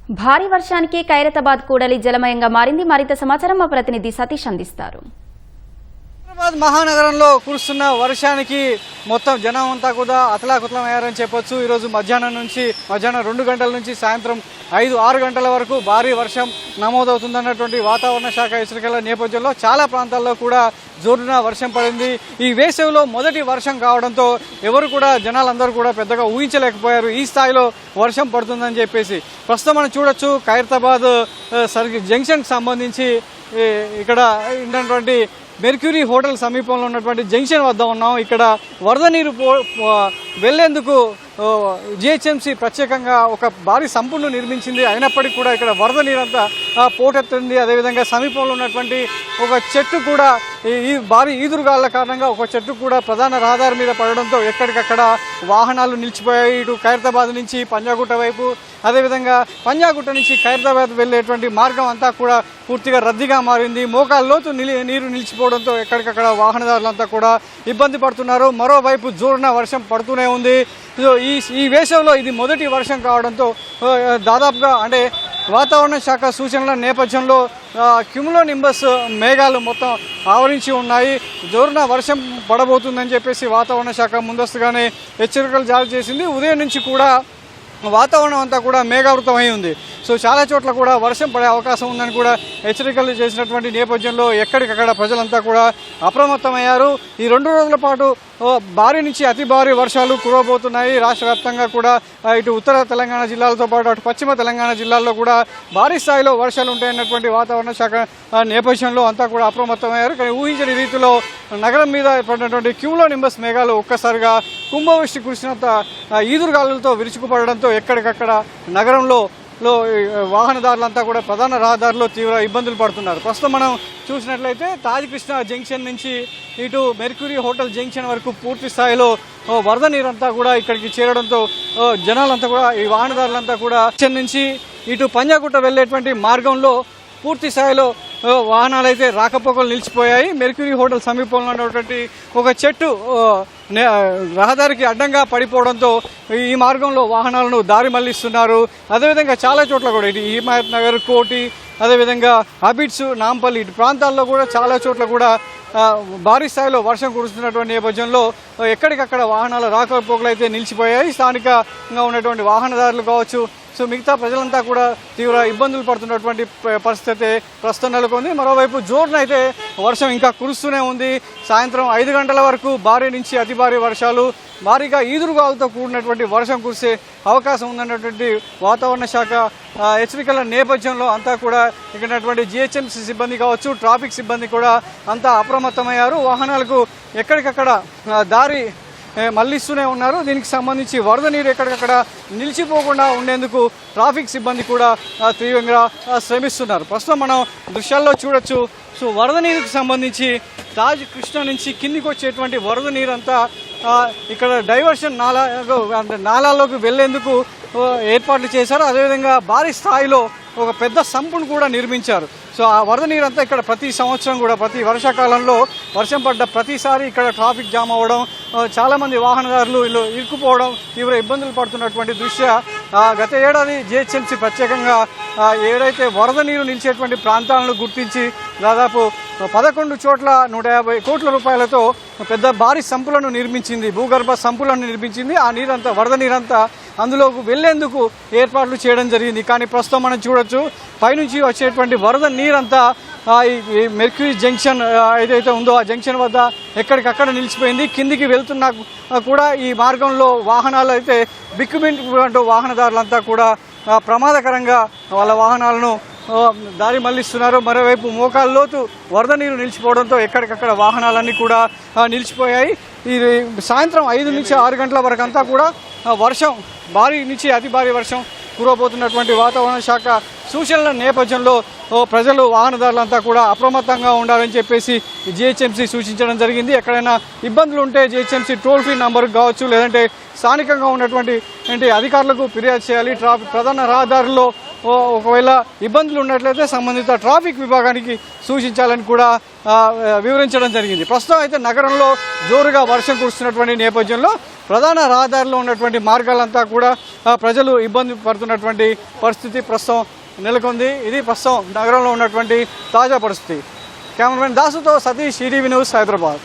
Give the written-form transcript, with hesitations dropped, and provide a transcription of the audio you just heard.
భారీ వర్షానికి ఖైరతాబాద్ కూడలి జలమయంగా మారింది. మరింత సమాచారం మా ప్రతినిధి సతీష్ అందిస్తారు. హైదరాబాద్ మహానగరంలో కురుస్తున్న వర్షానికి మొత్తం జనం అంతా కూడా అతలాకుతలమయ్యారని చెప్పొచ్చు. ఈరోజు మధ్యాహ్నం 2 గంటల నుంచి సాయంత్రం 5-6 గంటల వరకు భారీ వర్షం నమోదవుతుందన్నటువంటి వాతావరణ శాఖ హెచ్చరికల నేపథ్యంలో చాలా ప్రాంతాల్లో కూడా జోరున వర్షం పడింది. ఈ వేసవిలో మొదటి వర్షం కావడంతో ఎవరు కూడా జనాలందరూ కూడా పెద్దగా ఊహించలేకపోయారు ఈ స్థాయిలో వర్షం పడుతుందని చెప్పేసి. ప్రస్తుతం మనం చూడొచ్చు ఖైరతాబాద్ జంక్షన్కి సంబంధించి ఇక్కడ ఉన్నటువంటి మెర్క్యూరీ హోటల్ సమీపంలో ఉన్నటువంటి జంక్షన్ వద్ద ఉన్నాం. ఇక్కడ వరద నీరు వెళ్లేందుకు జిహెచ్ఎంసీ ప్రత్యేకంగా ఒక భారీ సంపును నిర్మించింది. అయినప్పటికీ కూడా ఇక్కడ వరద నీరంతా పోటెత్తుంది. అదేవిధంగా సమీపంలో ఉన్నటువంటి ఒక చెట్టు కూడా ఈ భారీ ఈదురుగాళ్ల కారణంగా ఒక చెట్టు కూడా ప్రధాన రహదారి మీద పడడంతో ఎక్కడికక్కడ వాహనాలు నిలిచిపోయాయి. ఇటు ఖైరతాబాద్ నుంచి పంజాగుట్ట వైపు, అదేవిధంగా పంజాగుట్ట నుంచి ఖైరతాబాద్ వెళ్లేటువంటి మార్గం అంతా కూడా పూర్తిగా రద్దీగా మారింది. మోకాళ్ళ లోతు నీరు నిలిచిపోవడంతో ఎక్కడికక్కడ వాహనదారులంతా కూడా ఇబ్బంది పడుతున్నారు. మరోవైపు జోరున వర్షం పడుతూనే ఉంది. ఈ వేసవిలో ఇది మొదటి వర్షం కావడంతో దాదాపుగా అంటే వాతావరణ శాఖ సూచనల నేపథ్యంలో క్యుములోనింబస్ మేఘాలు మొత్తం ఆవరించి ఉన్నాయి. జోరున వర్షం పడబోతుందని చెప్పేసి వాతావరణ శాఖ ముందస్తుగానే హెచ్చరికలు జారీ చేసింది. ఉదయం నుంచి కూడా వాతావరణం అంతా కూడా మేఘావృతమై ఉంది. సో చాలా చోట్ల కూడా వర్షం పడే అవకాశం ఉందని కూడా హెచ్చరికలు చేసినటువంటి నేపథ్యంలో ఎక్కడికక్కడ ప్రజలంతా కూడా అప్రమత్తమయ్యారు. ఈ 2 రోజుల పాటు భారీ నుంచి అతి భారీ వర్షాలు కురవబోతున్నాయి. రాష్ట్ర వ్యాప్తంగా కూడా ఇటు ఉత్తర తెలంగాణ జిల్లాలతో పాటు అటు పశ్చిమ తెలంగాణ జిల్లాల్లో కూడా భారీ స్థాయిలో వర్షాలు ఉంటాయన్నటువంటి వాతావరణ శాఖ నేపథ్యంలో అంతా కూడా అప్రమత్తమయ్యారు. కానీ ఊహించని రీతిలో నగరం మీద పడినటువంటి క్యుములోనింబస్ మేఘాలు ఒక్కసారిగా కుంభవృష్టి కురిసినంత ఈదురుగాలులతో విరుచుకుపడడంతో ఎక్కడికక్కడ నగరంలో వాహనదారులంతా కూడా ప్రధాన రహదారిలో తీవ్ర ఇబ్బందులు పడుతున్నారు. ప్రస్తుతం మనం చూసినట్లయితే తాజ్ కృష్ణ జంక్షన్ నుంచి ఇటు మెర్క్యూరీ హోటల్ జంక్షన్ వరకు పూర్తి స్థాయిలో వరద నీరంతా కూడా ఇక్కడికి చేరడంతో జనాలంతా కూడా ఈ వాహనదారులంతా కూడా జంక్షన్ నుంచి ఇటు పంజాగుట్ట వెళ్లేటువంటి మార్గంలో పూర్తి స్థాయిలో వాహనాలు అయితే రాకపోకలు నిలిచిపోయాయి. మెర్క్యూరీ హోటల్ సమీపంలో ఉన్నటువంటి ఒక చెట్టు రహదారికి అడ్డంగా పడిపోవడంతో ఈ మార్గంలో వాహనాలను దారి మళ్లిస్తున్నారు. అదేవిధంగా చాలా చోట్ల కూడా ఇటు హిమాయత్ నగర్, కోటి, అదేవిధంగా హబిట్స్, నాంపల్లి ఇటు ప్రాంతాల్లో కూడా చాలా చోట్ల కూడా భారీ స్థాయిలో వర్షం కురుస్తున్నటువంటి నేపథ్యంలో ఎక్కడికక్కడ వాహనాల రాకపోకలు అయితే నిలిచిపోయాయి. స్థానికంగా ఉన్నటువంటి వాహనదారులు కావచ్చు, సో మిగతా ప్రజలంతా కూడా తీవ్ర ఇబ్బందులు పడుతున్నటువంటి పరిస్థితి ప్రస్తుతం నెలకొంది. మరోవైపు జోరున అయితే వర్షం ఇంకా కురుస్తూనే ఉంది. సాయంత్రం 5 గంటల వరకు భారీ నుంచి అతి భారీ వర్షాలు, భారీగా ఈదురుగాలతో కూడినటువంటి వర్షం కురిసే అవకాశం ఉందన్నటువంటి వాతావరణ శాఖ హెచ్చరికల నేపథ్యంలో అంతా కూడా ఇక్కడ జిహెచ్ఎంసీ సిబ్బంది కావచ్చు, ట్రాఫిక్ సిబ్బంది కూడా అంతా అప్రమత్తమయ్యారు. వాహనాలకు ఎక్కడికక్కడ దారి మళ్లిస్తూనే ఉన్నారు. దీనికి సంబంధించి వరద నీరు ఎక్కడికక్కడ నిలిచిపోకుండా ఉండేందుకు ట్రాఫిక్ సిబ్బంది కూడా తీవ్రంగా శ్రమిస్తున్నారు. ప్రస్తుతం మనం దృశ్యాల్లో చూడొచ్చు. సో వరద నీరుకు సంబంధించి తాజ్ కృష్ణ నుంచి కిందికి వచ్చేటువంటి వరద నీరంతా ఇక్కడ డైవర్షన్ నాలాల్లోకి వెళ్లేందుకు ఏర్పాట్లు చేశారు. అదేవిధంగా భారీ స్థాయిలో ఒక పెద్ద సంపును కూడా నిర్మించారు. సో ఆ వరద నీరంతా ఇక్కడ ప్రతి సంవత్సరం కూడా ప్రతి వర్షాకాలంలో వర్షం పడ్డ ప్రతిసారి ఇక్కడ ట్రాఫిక్ జామ్ అవ్వడం, చాలామంది వాహనదారులు ఇరుక్కుపోవడం, తీవ్ర ఇబ్బందులు పడుతున్నటువంటి దృష్ట్యా గత ఏడాది జిహెచ్ఎంసీ ప్రత్యేకంగా ఏదైతే వరద నీరు నిలిచేటువంటి ప్రాంతాలను గుర్తించి దాదాపు 11 చోట్ల 150 కోట్ల రూపాయలతో పెద్ద భారీ సంపులను నిర్మించింది, భూగర్భ సంపులను నిర్మించింది. ఆ నీరంతా వరద నీరంతా అందులోకి వెళ్లేందుకు ఏర్పాట్లు చేయడం జరిగింది. కానీ ప్రస్తుతం మనం చూడొచ్చు పైనుంచి వచ్చేటువంటి వరద నీరంతా ఈ మెర్క్యూరీ జంక్షన్ ఏదైతే ఉందో ఆ జంక్షన్ వద్ద ఎక్కడికక్కడ నిలిచిపోయింది. కిందికి వెళ్తున్నా కూడా ఈ మార్గంలో వాహనాలు అయితే బిక్కుబింటు వాహనదారులంతా కూడా ప్రమాదకరంగా వాళ్ళ వాహనాలను దారి మళ్లిస్తున్నారు. మరోవైపు మోకాళ్ళ లోతు వరద నీరు నిలిచిపోవడంతో ఎక్కడికక్కడ వాహనాలన్నీ కూడా నిలిచిపోయాయి. ఇది సాయంత్రం 5 నుంచి 6 గంటల వరకు అంతా కూడా వర్షం భారీ నుంచి అతి భారీ వర్షం కురవబోతున్నటువంటి వాతావరణ శాఖ సూచనల నేపథ్యంలో ప్రజలు వాహనదారులంతా కూడా అప్రమత్తంగా ఉండాలని చెప్పేసి జిహెచ్ఎంసీ సూచించడం జరిగింది. ఎక్కడైనా ఇబ్బందులు ఉంటే జిహెచ్ఎంసీ టోల్ ఫ్రీ నంబర్ కావచ్చు, లేదంటే స్థానికంగా ఉన్నటువంటి అధికారులకు ఫిర్యాదు చేయాలి. ప్రధాన రహదారుల్లో ఒకవేళ ఇబ్బందులు ఉన్నట్లయితే సంబంధిత ట్రాఫిక్ విభాగానికి సూచించాలని కూడా వివరించడం జరిగింది. ప్రస్తుతం అయితే నగరంలో జోరుగా వర్షం కురుస్తున్నటువంటి నేపథ్యంలో ప్రధాన రహదారిలో ఉన్నటువంటి మార్గాలంతా కూడా ప్రజలు ఇబ్బంది పడుతున్నటువంటి పరిస్థితి ప్రస్తుతం నెలకొంది. ఇది ప్రస్తుతం నగరంలో ఉన్నటువంటి తాజా పరిస్థితి. కెమెరామెన్ దాసుతో సతీష్, ఈటీవీ న్యూస్, హైదరాబాద్.